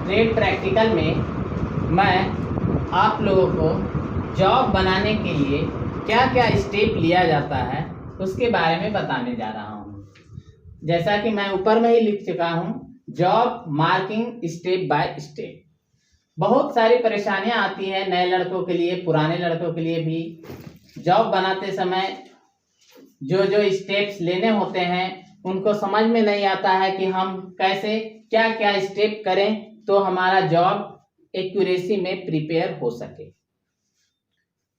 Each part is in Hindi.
ट्रेड प्रैक्टिकल में मैं आप लोगों को जॉब बनाने के लिए क्या क्या स्टेप लिया जाता है उसके बारे में बताने जा रहा हूँ। जैसा कि मैं ऊपर में ही लिख चुका हूँ, job marking step by step. बहुत सारी परेशानियां आती हैं नए लड़कों के लिए, पुराने लड़कों के लिए भी। जॉब बनाते समय जो जो स्टेप्स लेने होते हैं उनको समझ में नहीं आता है कि हम कैसे क्या क्या स्टेप करें तो हमारा जॉब एक्यूरेसी में प्रिपेयर हो सके।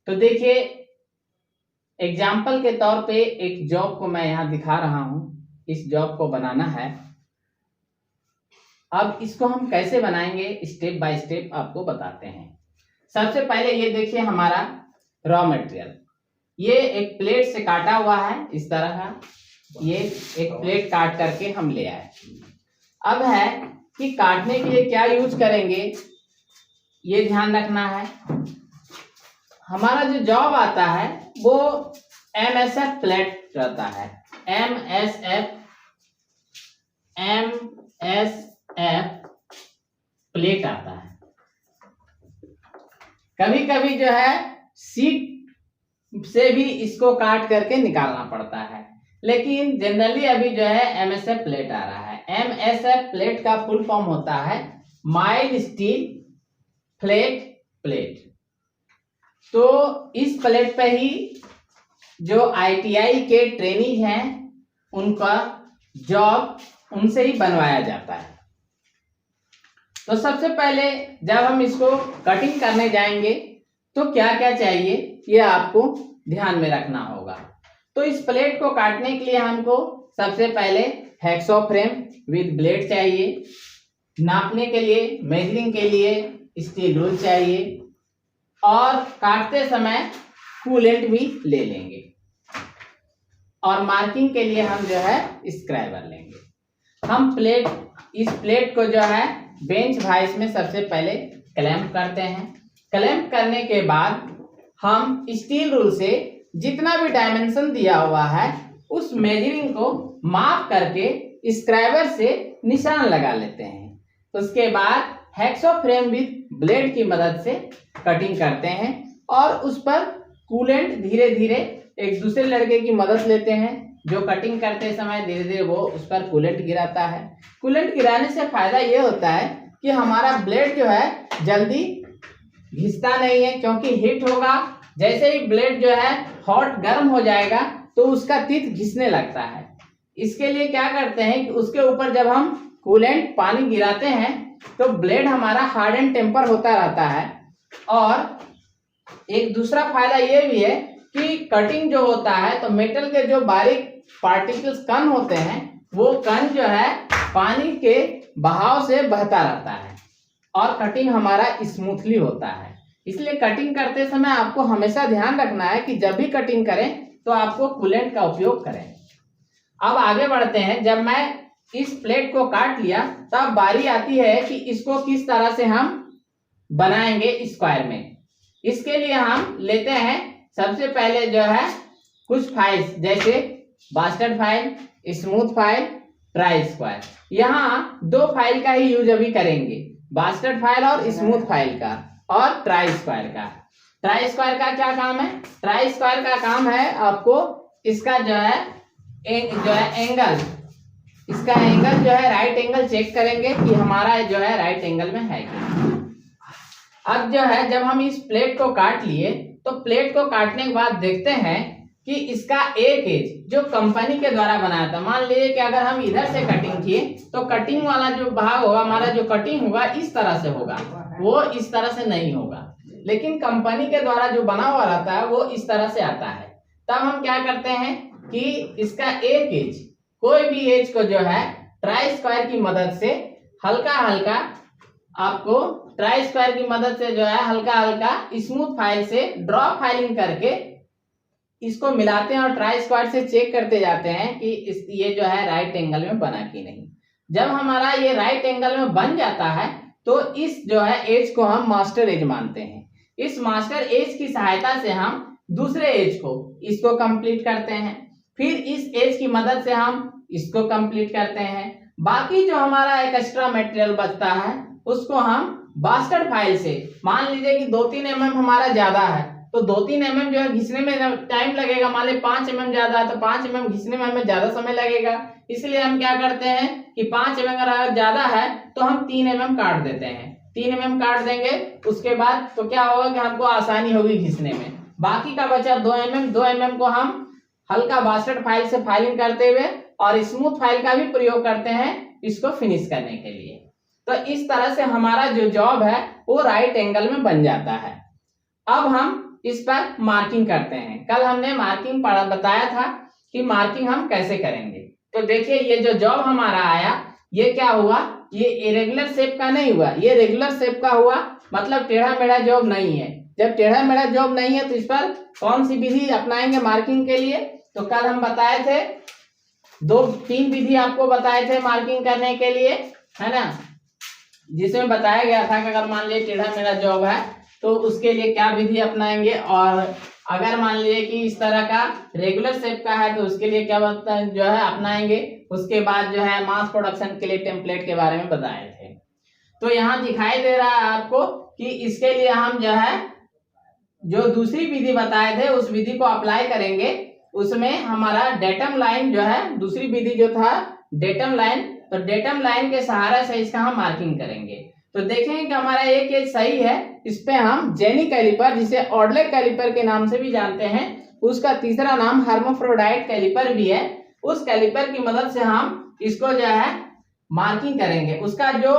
तो देखिए, एग्जाम्पल के तौर पे एक जॉब को मैं यहाँ दिखा रहा हूँ। इस जॉब को बनाना है। अब इसको हम कैसे बनाएंगे स्टेप बाय स्टेप आपको बताते हैं। सबसे पहले ये देखिए हमारा रॉ मटेरियल, ये एक प्लेट से काटा हुआ है इस तरह का। ये एक प्लेट काट करके हम ले आए। अब है कि काटने के लिए क्या यूज करेंगे ये ध्यान रखना है। हमारा जो जॉब आता है वो MSF प्लेट रहता है। MSF प्लेट आता है। कभी कभी जो है सीट से भी इसको काट करके निकालना पड़ता है, लेकिन जनरली अभी जो है MSF प्लेट आ रहा है। MSF प्लेट का फुल फॉर्म होता है माइल्ड स्टील फ्लैट प्लेट। तो इस प्लेट पे ही जो ITI के ट्रेनिंग हैं उनका जॉब उनसे ही बनवाया जाता है। तो सबसे पहले जब हम इसको कटिंग करने जाएंगे तो क्या क्या चाहिए ये आपको ध्यान में रखना होगा। तो इस प्लेट को काटने के लिए हमको सबसे पहले हैक्सॉ फ्रेम विद ब्लेड चाहिए। नापने के लिए, मेजरिंग के लिए स्टील रूल चाहिए और काटते समय कूलेंट भी ले लेंगे। और मार्किंग के लिए हम जो है स्क्राइबर लेंगे। हम इस प्लेट को जो है बेंच वाइस में सबसे पहले क्लैंप करते हैं। क्लैंप करने के बाद हम स्टील रूल से जितना भी डायमेंशन दिया हुआ है उस मेजरिंग को माप करके स्क्राइबर से निशान लगा लेते हैं। उसके बाद हैक्सॉ फ्रेम विद ब्लेड की मदद से कटिंग करते हैं और उस पर कूलेंट धीरे धीरे एक दूसरे लड़के की मदद लेते हैं जो कटिंग करते समय धीरे धीरे वो उस पर कूलेंट गिराता है। कूलेंट गिराने से फायदा ये होता है कि हमारा ब्लेड जो है जल्दी घिसता नहीं है, क्योंकि हीट होगा। जैसे ही ब्लेड जो है हॉट गर्म हो जाएगा तो उसका तीत घिसने लगता है। इसके लिए क्या करते हैं कि उसके ऊपर जब हम कूलेंट पानी गिराते हैं तो ब्लेड हमारा हार्ड एंड टेम्पर होता रहता है। और एक दूसरा फायदा ये भी है कि कटिंग जो होता है तो मेटल के जो बारीक पार्टिकल्स कण होते हैं वो कण जो है पानी के बहाव से बहता रहता है और कटिंग हमारा स्मूथली होता है। इसलिए कटिंग करते समय आपको हमेशा ध्यान रखना है कि जब भी कटिंग करें तो आपको कूलेंट का उपयोग करें। अब आगे बढ़ते हैं। जब मैं इस प्लेट को काट लिया तब बारी आती है कि इसको किस तरह से हम बनाएंगे स्क्वायर में। इसके लिए हम लेते हैं सबसे पहले जो है कुछ फाइल्स, जैसे bastard file, smooth file, try square. यहाँ दो फाइल का ही यूज अभी करेंगे, बास्टर्ड फाइल और स्मूथ फाइल का और ट्राई स्क्वायर का। ट्राई स्क्वायर का क्या काम है? ट्राई स्क्वायर का काम है आपको इसका जो है एंगल, इसका एंगल जो है राइट एंगल चेक करेंगे कि हमारा जो है राइट एंगल में है कि। अब जो है जब हम इस प्लेट को काट लिए तो प्लेट को काटने के बाद देखते हैं कि इसका एक एज जो कंपनी के द्वारा बनाया था, मान लीजिए कि अगर हम इधर से कटिंग किए तो कटिंग वाला जो भाग होगा, हमारा जो कटिंग होगा इस तरह से होगा, वो इस तरह से नहीं होगा। लेकिन कंपनी के द्वारा जो बना हुआ रहता है वो इस तरह से आता है। तब हम क्या करते हैं कि इसका एक एज, कोई भी एज को जो है ट्राई स्क्वायर की मदद से हल्का हल्का आपको ट्राई स्क्वायर की मदद से जो है हल्का हल्का स्मूथ फाइल से ड्रॉ फाइलिंग करके इसको मिलाते हैं और ट्राई स्क्वायर से चेक करते जाते हैं कि ये जो है राइट एंगल में बना कि नहीं। जब हमारा ये राइट एंगल में बन जाता है तो इस जो है एज को हम मास्टर एज मानते हैं। इस मास्टर एज की सहायता से हम दूसरे एज को इसको कंप्लीट करते हैं, फिर इस एज की मदद से हम इसको कंप्लीट करते हैं, बाकी जो हमारा एक एक्स्ट्रा मटेरियल बचता है उसको हम बास्केट फाइल से, मान लीजिए कि 2-3 mm हमारा ज्यादा है तो 2-3 mm जो है घिसने में टाइम लगेगा, मान लीजिए 5 mm ज्यादा है तो 5 mm घिसने में हमें ज्यादा समय लगेगा, इसलिए हम क्या करते हैं कि 5 mm अगर ज्यादा है तो हम 3 mm काट देते हैं, 3 mm काट देंगे, उसके बाद तो क्या होगा कि हमको आसानी होगी घिसने में। बाकी का बचा 2 mm को हम हल्का बास्केट फाइल से फाइलिंग करते हुए और स्मूथ फाइल का भी प्रयोग करते हैं इसको फिनिश करने के लिए। तो इस तरह से हमारा जो जॉब है वो राइट एंगल में बन जाता है। अब हम इस पर मार्किंग करते हैं। कल हमने मार्किंग बताया था कि मार्किंग हम कैसे करेंगे। तो देखिए ये जो जॉब हमारा आया ये क्या हुआ, ये इरेगुलर शेप का नहीं हुआ, ये रेगुलर शेप का हुआ, मतलब टेढ़ा मेढ़ा जॉब नहीं है। जब टेढ़ा मेढ़ा जॉब नहीं है तो इस पर कौन सी विधि अपनाएंगे मार्किंग के लिए, तो कल हम बताए थे 2-3 विधि आपको बताए थे मार्किंग करने के लिए, है ना, जिसमें बताया गया था कि अगर मान लीजिए टेढ़ा मेढ़ा जॉब है तो उसके लिए क्या विधि अपनाएंगे, और अगर मान लीजिए कि इस तरह का रेगुलर शेप का है तो उसके लिए क्या जो है अपनाएंगे। उसके बाद जो है मास प्रोडक्शन के लिए टेम्पलेट के बारे में बताए थे। तो यहाँ दिखाई दे रहा है आपको कि इसके लिए हम जो है जो दूसरी विधि बताए थे उस विधि को अप्लाई करेंगे। उसमें हमारा डेटम लाइन जो है, दूसरी विधि जो था डेटम लाइन, तो डेटम लाइन के सहारा से इसका हम मार्किंग करेंगे। तो देखेंगे कि हमारा एक केस सही है, इस पे हम जेनी कैलिपर, जिसे ऑडले कैलिपर के नाम से भी जानते हैं, उसका तीसरा नाम हर्माफ्रोडाइट कैलिपर भी है, उस कैलिपर की मदद से हम इसको जो है मार्किंग करेंगे। उसका जो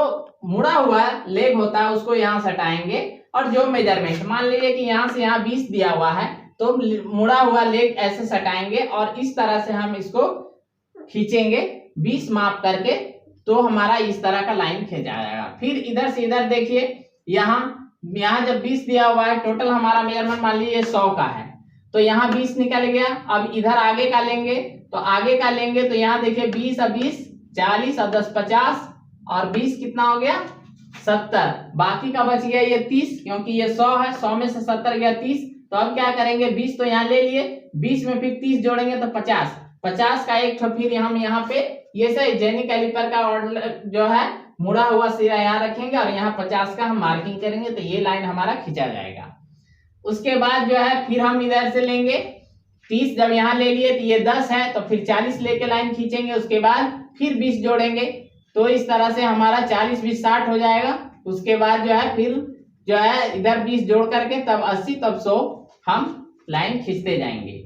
मुड़ा हुआ लेग होता है उसको यहाँ से हटाएंगे और जो मेजरमेंट, मान लीजिए कि यहाँ से यहाँ 20 दिया हुआ है तो मुड़ा हुआ लेग ऐसे सटाएंगे और इस तरह से हम इसको खींचेंगे 20 माप करके, तो हमारा इस तरह का लाइन खींचा जाएगा। फिर इधर से इधर देखिए, यहाँ जब 20 दिया हुआ है, टोटल हमारा मेजरमेंट मान लीजिए 100 का है तो यहाँ 20 निकल गया। अब इधर आगे का लेंगे तो आगे का लेंगे तो यहाँ देखिए 20 और 20 40 और 10 50 और 20 कितना हो गया 70, बाकी का बच गया ये 30, क्योंकि ये 100 है, 100 में से 70 गया 30। तो अब क्या करेंगे, 20 तो यहाँ ले लिए, 20 में फिर 30 जोड़ेंगे तो 50, 50 का एक तो फिर हम यहाँ पे ये सही जेनी कैलिपर का ऑर्डर जो है मुड़ा हुआ सिरा यहाँ रखेंगे और यहाँ 50 का हम मार्किंग करेंगे, तो ये लाइन हमारा खींचा जाएगा। उसके बाद जो है फिर हम इधर से लेंगे 30, जब यहाँ ले लिए तो ये 10 है तो फिर 40 लेके लाइन खींचेंगे, उसके बाद फिर 20 जोड़ेंगे, तो इस तरह से हमारा 40 20 60 हो जाएगा। उसके बाद जो है फिर जो है इधर 20 जोड़ करके तब 80 तब 100 हम लाइन खींचते जाएंगे।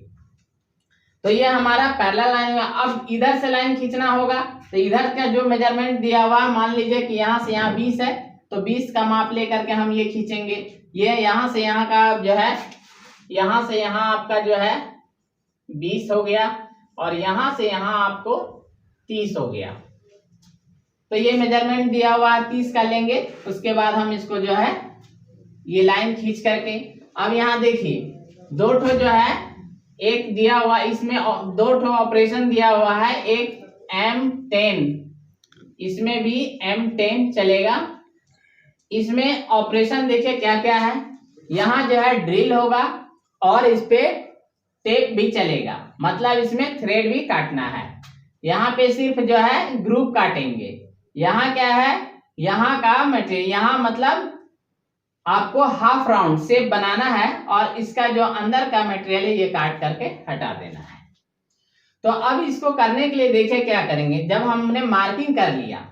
तो ये हमारा पैरेलल लाइन है। अब इधर से लाइन खींचना होगा तो इधर का जो मेजरमेंट दिया हुआ मान लीजिए कि यहाँ से यहाँ 20 है तो 20 का माप लेकर के हम ये खींचेंगे। ये यहाँ से यहाँ का जो है, यहाँ से यहाँ आपका जो है 20 हो गया और यहाँ से यहाँ आपको 30 हो गया। तो ये मेजरमेंट दिया हुआ 30 का लेंगे, उसके बाद हम इसको जो है ये लाइन खींच करके, अब यहाँ देखिए 2 ठो जो है, एक दिया हुआ इसमें 2 ठो ऑपरेशन दिया हुआ है, एक M10, इसमें भी M10 चलेगा। इसमें ऑपरेशन देखिए क्या क्या है, यहाँ जो है ड्रिल होगा और इस पे टेप भी चलेगा, मतलब इसमें थ्रेड भी काटना है। यहाँ पे सिर्फ जो है ग्रुप काटेंगे। यहाँ क्या है, यहाँ का मटेरियल, यहाँ मतलब आपको हाफ राउंड शेप बनाना है और इसका जो अंदर का मटेरियल है ये काट करके हटा देना है। तो अब इसको करने के लिए देखिए क्या करेंगे, जब हमने मार्किंग कर लिया,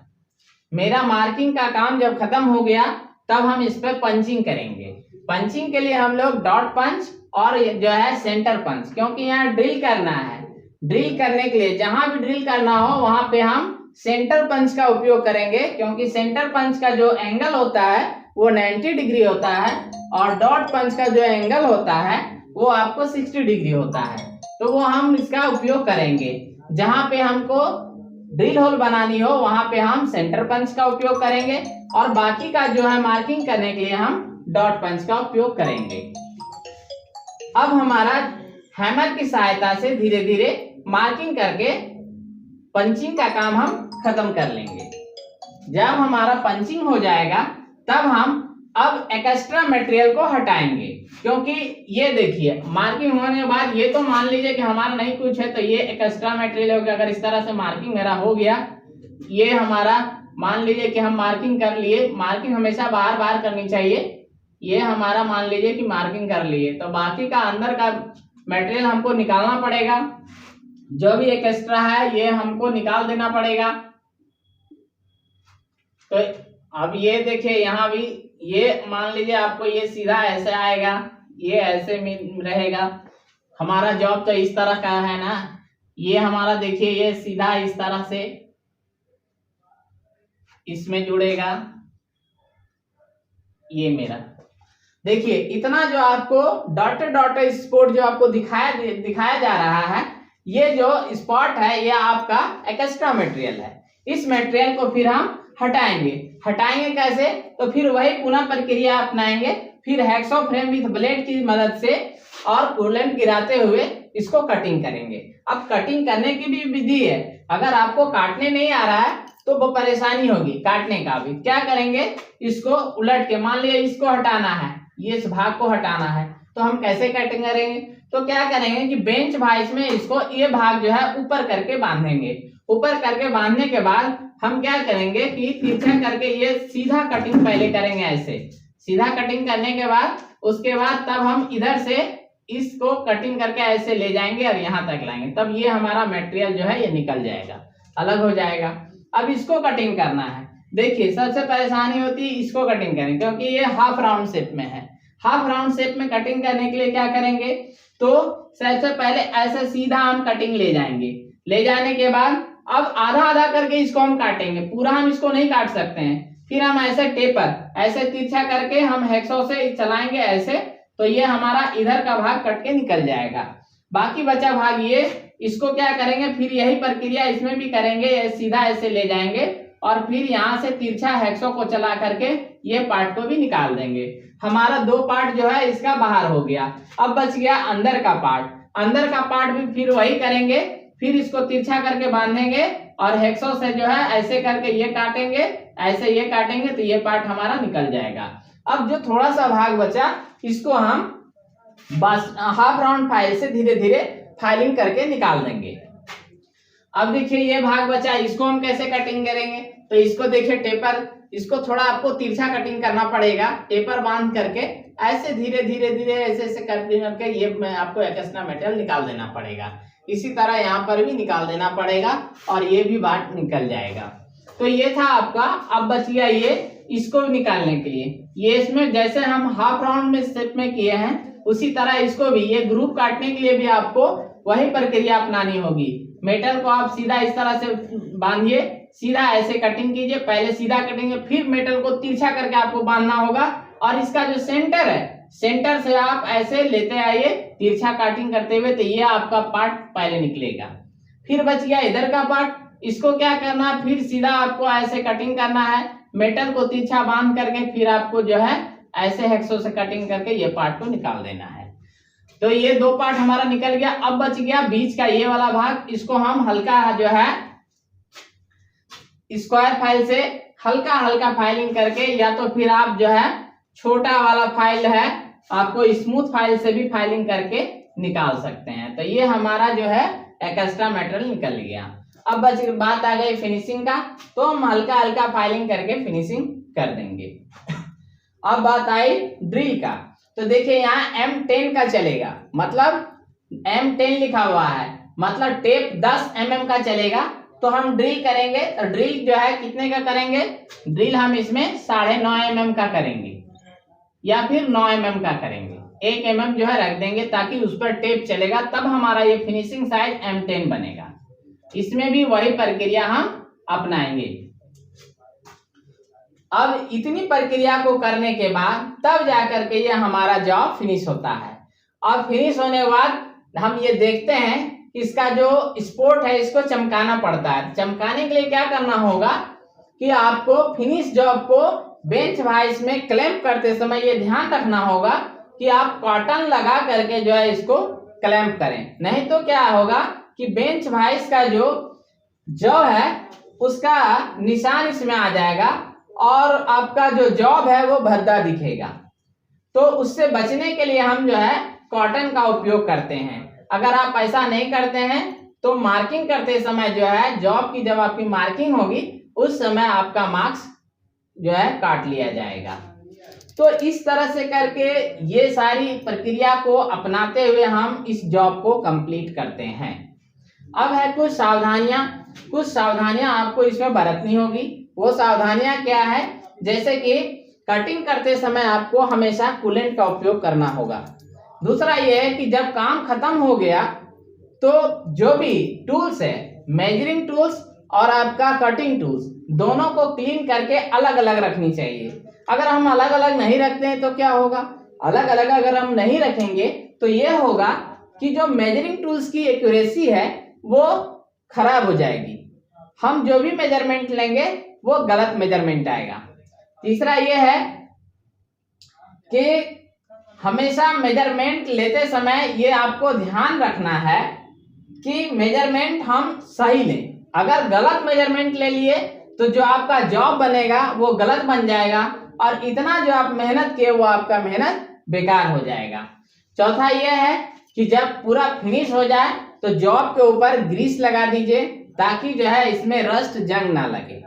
मेरा मार्किंग का काम जब खत्म हो गया तब हम इस पर पंचिंग करेंगे। पंचिंग के लिए हम लोग डॉट पंच और जो है सेंटर पंच, क्योंकि यहाँ ड्रिल करना है, ड्रिल करने के लिए जहां भी ड्रिल करना हो वहां पे हम सेंटर पंच का उपयोग करेंगे, क्योंकि सेंटर पंच का जो एंगल होता है वो 90 डिग्री होता है और डॉट पंच का जो एंगल होता है वो आपको 60 डिग्री होता है। तो वो हम इसका उपयोग करेंगे। जहां पे हमको ड्रिल होल बनानी हो वहां पे हम सेंटर पंच का उपयोग करेंगे और बाकी का जो है मार्किंग करने के लिए हम डॉट पंच का उपयोग करेंगे। अब हमारा हैमर की सहायता से धीरे धीरे मार्किंग करके पंचिंग का काम हम खत्म कर लेंगे। जब हमारा पंचिंग हो जाएगा तब हम अब एक्स्ट्रा मटेरियल को हटाएंगे, क्योंकि ये देखिए मार्किंग होने के बाद ये तो मान लीजिए कि हमारा नहीं कुछ है तो ये एक्स्ट्रा मटेरियल हो गया। अगर इस तरह से मार्किंग मेरा हो गया ये हमारा मान लीजिए कि हम मार्किंग कर लिए, मार्किंग हमेशा बार बार करनी चाहिए। ये हमारा मान लीजिए कि मार्किंग कर लिए, तो बाकी का अंदर का मटेरियल हमको निकालना पड़ेगा। जो भी एक एक्स्ट्रा है ये हमको निकाल देना पड़ेगा। तो अब ये देखिए यहाँ भी ये मान लीजिए आपको ये सीधा ऐसे आएगा, ये ऐसे में रहेगा। हमारा जॉब तो इस तरह का है ना, ये हमारा देखिए ये सीधा इस तरह से इसमें जुड़ेगा। ये मेरा देखिए इतना जो आपको डॉटेड डॉटेड स्पॉट जो आपको दिखाया जा रहा है, ये जो स्पॉट है ये आपका एक्स्ट्रा मटेरियल है। इस मटेरियल को फिर हम हटाएंगे कैसे? तो फिर वही पुनः प्रक्रिया अपनाएंगे। फिर हैक्सॉ फ्रेम विद ब्लेड की मदद से और कूलेंट गिराते हुए इसको कटिंग करेंगे। अब कटिंग करने की भी विधि है। अगर आपको काटने नहीं आ रहा है तो वो परेशानी होगी काटने का भी। क्या करेंगे? इसको उलट के, मान लिया इसको हटाना है, ये इस भाग को हटाना है, तो हम कैसे कटिंग करेंगे? तो क्या करेंगे कि बेंच वाइस में इसको ये भाग जो है ऊपर करके बांधेंगे। ऊपर करके बांधने के बाद हम क्या करेंगे कि तिरछा करके ये सीधा कटिंग पहले करेंगे। ऐसे सीधा कटिंग करने के बाद उसके बाद तब हम इधर से इसको कटिंग करके ऐसे ले जाएंगे और यहाँ तक लाएंगे। तब ये हमारा मटेरियल जो है ये निकल जाएगा, अलग हो जाएगा। अब इसको कटिंग करना है। देखिए सबसे परेशानी होती है इसको कटिंग करने, क्योंकि ये हाफ राउंड शेप में है। हाफ राउंड शेप में कटिंग करने के लिए क्या करेंगे? तो सबसे पहले ऐसे सीधा हम कटिंग ले जाएंगे। ले जाने के बाद अब आधा आधा करके इसको हम काटेंगे, पूरा हम इसको नहीं काट सकते हैं। फिर हम ऐसे टेपर ऐसे तिरछा करके हम हैक्सॉ से चलाएंगे ऐसे, तो ये हमारा इधर का भाग कट के निकल जाएगा। बाकी बचा भाग ये, इसको क्या करेंगे? फिर यही प्रक्रिया इसमें भी करेंगे। सीधा ऐसे ले जाएंगे और फिर यहाँ से तिरछा हैक्सॉ को चला करके ये पार्ट को भी निकाल देंगे। हमारा दो पार्ट जो है इसका बाहर हो गया। अब बच गया अंदर का पार्ट। अंदर का पार्ट भी फिर वही करेंगे। फिर इसको तिरछा करके बांधेंगे और हैक्सॉ से जो है ऐसे करके ये काटेंगे, ऐसे ये काटेंगे, तो ये पार्ट हमारा निकल जाएगा। अब जो थोड़ा सा भाग बचा इसको हम बस हाफ राउंड फाइल से धीरे धीरे फाइलिंग करके निकाल देंगे। अब देखिए ये भाग बचा, इसको हम कैसे कटिंग करेंगे? तो इसको देखिए टेपर, इसको थोड़ा आपको तिरछा कटिंग करना पड़ेगा। टेपर बांध करके ऐसे धीरे धीरे धीरे ऐसे करके ये आपको एक्स्ट्रा मटेरियल निकाल देना पड़ेगा। इसी तरह यहाँ पर भी निकाल देना पड़ेगा और ये भी बात निकल जाएगा। तो ये था आपका। अब बच गया ये, इसको निकालने के लिए ये इसमें जैसे हम हाफ राउंड में शेप में किए हैं उसी तरह इसको भी ये ग्रुप काटने के लिए भी आपको वही प्रक्रिया अपनानी होगी। मेटल को आप सीधा इस तरह से बांधिए, सीधा ऐसे कटिंग कीजिए। पहले सीधा कटिंग, फिर मेटल को तिरछा करके आपको बांधना होगा और इसका जो सेंटर है, सेंटर से आप ऐसे लेते आइए तिरछा काटिंग करते हुए, तो ये आपका पार्ट पहले निकलेगा। फिर बच गया इधर का पार्ट, इसको क्या करना है? फिर सीधा आपको ऐसे कटिंग करना है, मेटल को तिरछा बांध करके फिर आपको जो है ऐसे हैक्सॉ से कटिंग करके ये पार्ट को निकाल देना है। तो ये दो पार्ट हमारा निकल गया। अब बच गया बीच का ये वाला भाग, इसको हम हल्का जो है स्क्वायर फाइल से हल्का हल्का फाइलिंग करके, या तो फिर आप जो है छोटा वाला फाइल है आपको स्मूथ फाइल से भी फाइलिंग करके निकाल सकते हैं। तो ये हमारा जो है एक्स्ट्रा मटेरियल निकल गया। अब बच बात आ गई फिनिशिंग का, तो हम हल्का हल्का फाइलिंग करके फिनिशिंग कर देंगे। अब बात आई ड्रिल का, तो देखिए यहाँ M10 का चलेगा, मतलब M10 लिखा हुआ है, मतलब टेप 10 mm का चलेगा। तो हम ड्रिल करेंगे, तो ड्रिल जो है कितने का करेंगे? ड्रिल हम इसमें 9.5 mm का करेंगे या फिर 9 mm का करेंगे। 1 mm जो है रख देंगे ताकि उस पर टेप चलेगा, तब हमारा ये फिनिशिंग साइज M10 बनेगा। इसमें भी वही प्रक्रिया हम अपनाएंगे। अब इतनी प्रक्रिया को करने के बाद तब जाकर के ये हमारा जॉब फिनिश होता है। और फिनिश होने के बाद हम ये देखते हैं इसका जो स्पॉट है इसको चमकाना पड़ता है। चमकाने के लिए क्या करना होगा कि आपको फिनिश जॉब को बेंच वाइस में क्लैंप करते समय ये ध्यान रखना होगा कि आप कॉटन लगा करके जो है इसको क्लैंप करें, नहीं तो क्या होगा कि बेंच वाइस का जो है उसका निशान इसमें आ जाएगा और आपका जो जॉब है वो भद्दा दिखेगा। तो उससे बचने के लिए हम जो है कॉटन का उपयोग करते हैं। अगर आप ऐसा नहीं करते हैं तो मार्किंग करते समय जो है जॉब की जब आपकी मार्किंग होगी उस समय आपका मार्क्स जो है काट लिया जाएगा। तो इस तरह से करके ये सारी प्रक्रिया को अपनाते हुए हम इस जॉब को कंप्लीट करते हैं। अब है कुछ सावधानियां आपको इसमें बरतनी होगी। वो सावधानियां क्या है, जैसे कि कटिंग करते समय आपको हमेशा कूलेंट का उपयोग करना होगा। दूसरा ये है कि जब काम खत्म हो गया तो जो भी टूल्स है, मेजरिंग टूल्स और आपका कटिंग टूल्स, दोनों को क्लीन करके अलग अलग रखनी चाहिए। अगर हम अलग अलग नहीं रखते हैं तो क्या होगा, अलग अलग अगर हम नहीं रखेंगे तो ये होगा कि जो मेजरिंग टूल्स की एक्यूरेसी है वो खराब हो जाएगी। हम जो भी मेजरमेंट लेंगे वो गलत मेजरमेंट आएगा। तीसरा ये है कि हमेशा मेजरमेंट लेते समय ये आपको ध्यान रखना है कि मेजरमेंट हम सही लें। अगर गलत मेजरमेंट ले लिए तो जो आपका जॉब बनेगा वो गलत बन जाएगा और इतना जो आप मेहनत किए वो आपका मेहनत बेकार हो जाएगा। चौथा ये है कि जब पूरा फिनिश हो जाए तो जॉब के ऊपर ग्रीस लगा दीजिए ताकि जो है इसमें रस्ट जंग ना लगे।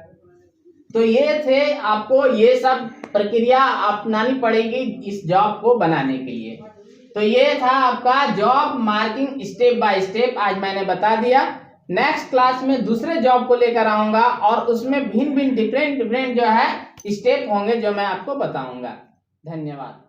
तो ये थे, आपको ये सब प्रक्रिया अपनानी पड़ेगी इस जॉब को बनाने के लिए। तो ये था आपका job marking step by step, आज मैंने बता दिया। नेक्स्ट क्लास में दूसरे जॉब को लेकर आऊंगा और उसमें भिन्न डिफरेंट जो है स्टेप होंगे जो मैं आपको बताऊंगा। धन्यवाद।